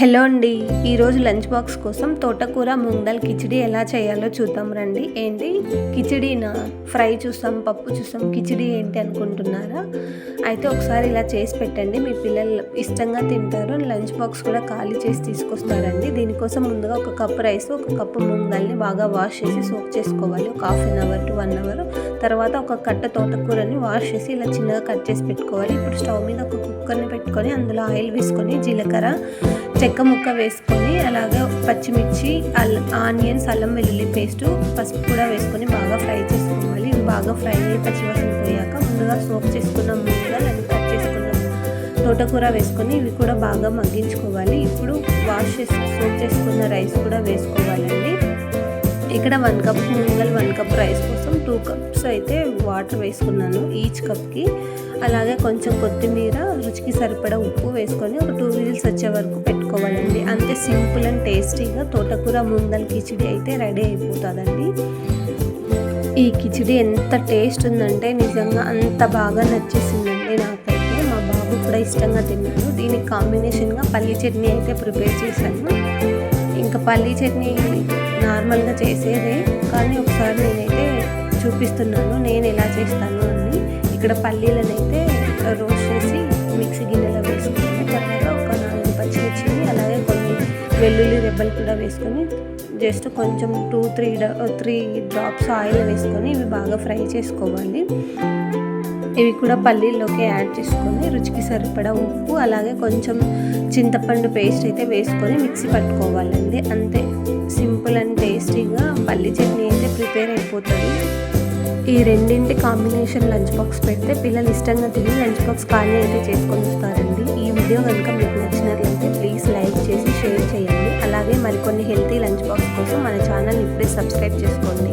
Hello అండి, ఈరోజు lunch box కోసం తోటకూర మూంగ్ దాల్ కిచిడి ఎలా చేయాలో చూద్దాం రండి. ఏంటి కిచిడీనా, ఫ్రై చూస్తాం, పప్పు చూస్తాం, కిచిడి ఏంటి అనుకుంటున్నారా? అయితే ఒకసారి ఇలా చేసి పెట్టండి, మీ పిల్లలు ఇష్టంగా తింటారు. లంచ్ బాక్స్ కూడా ఖాళీ చేసి తీసుకొస్తారండి. దీనికోసం ముందుగా ఒక కప్పు రైస్, ఒక కప్పు మూంగ్ దాల్ని బాగా వాష్ చేసి సోక్ చేసుకోవాలి. ఒక half an hour to 1 hour. తర్వాత ఒక కట్ట తోటకూరని వాష్ చేసి ఇలా చిన్నగా కట్ చేసి పెట్టుకోవాలి. ఇప్పుడు స్టవ్ మీద ఒక కుక్కర్ని పెట్టుకొని అందులో ఆయిల్ వేసుకొని జీలకర్ర, చెక్క ముక్క వేసుకొని అలాగే పచ్చిమిర్చి, ఆనియన్స్, అల్లం వెల్లుల్లి పేస్టు, పసుపు కూడా వేసుకొని బాగా ఫ్రై చేసుకోవాలి. ఇవి బాగా ఫ్రై అయ్యి పచ్చివాసన పోయాక ముందుగా సోక్ చేసుకున్న మూంగా దాన్ని కట్ చేసుకున్న తోటకూర వేసుకొని ఇవి కూడా బాగా మగ్గించుకోవాలి. ఇప్పుడు వాష్ చేసి సోక్ చేసుకున్న రైస్ కూడా వేసుకోవాలండి. ఇక్కడ 1 కప్ మూంగల్, 1 కప్ రైస్ కోసం 2 కప్స్ అయితే వాటర్ వేసుకున్నాను ఈచ్ కప్కి. అలాగే కొంచెం కొత్తిమీర, రుచికి సరిపడా ఉప్పు వేసుకొని ఒక 2 విజిల్స్ వచ్చే వరకు పెట్టుకోవాలండి. అంతే సింపుల్ అండ్ టేస్టీగా తోటకూర మూంగ్ దాల్ కిచిడి అయితే రెడీ అయిపోతుందండి. ఈ కిచిడి ఎంత టేస్ట్ ఉందంటే నిజంగా అంత బాగా నచ్చేసిందండి నాకైతే. మా బాబు కూడా ఇష్టంగా తిన్నాడు. దీనికి కాంబినేషన్గా పల్లీ చట్నీ అయితే ప్రిపేర్ చేశాను. ఇంకా పల్లీ చట్నీ నార్మల్గా చేసేదే, కానీ ఒకసారి నేనైతే చూపిస్తున్నాను నేను ఎలా చేస్తాను అని. ఇక్కడ పల్లీలను అయితే రోస్ట్ చేసి మిక్సీ గిన్నెలో వేసుకుని తర్వాత ఒక 4 పచ్చిమిర్చిని అలాగే కొన్ని వెల్లుల్లి రెబ్బలు కూడా వేసుకొని జస్ట్ కొంచెం 2-3 డ్రాప్స్ ఆయిల్ వేసుకొని ఇవి బాగా ఫ్రై చేసుకోవాలి. ఇవి కూడా పల్లీల్లోకి యాడ్ చేసుకొని రుచికి సరిపడా ఉప్పు అలాగే కొంచెం చింతపండు పేస్ట్ అయితే వేసుకొని మిక్సీ పట్టుకోవాలండి. అంతే, సింపుల్ అండ్ టేస్టీగా పల్లీ చట్నీ అయితే ప్రిపేర్ అయిపోతుంది. ఈ రెండింటి కాంబినేషన్ లంచ్ బాక్స్ పెడితే పిల్లలు ఇష్టంగా తిని లంచ్ బాక్స్ ఖాళీ అయితే చేసుకొని వస్తారండి. ఈ వీడియో కనుక మీకు నచ్చినట్లయితే ప్లీజ్ లైక్ చేసి షేర్ చేయండి. అలాగే మరికొన్ని హెల్తీ లంచ్ బాక్స్ కోసం మన ఛానల్ ఇప్పుడే సబ్స్క్రైబ్ చేసుకోండి.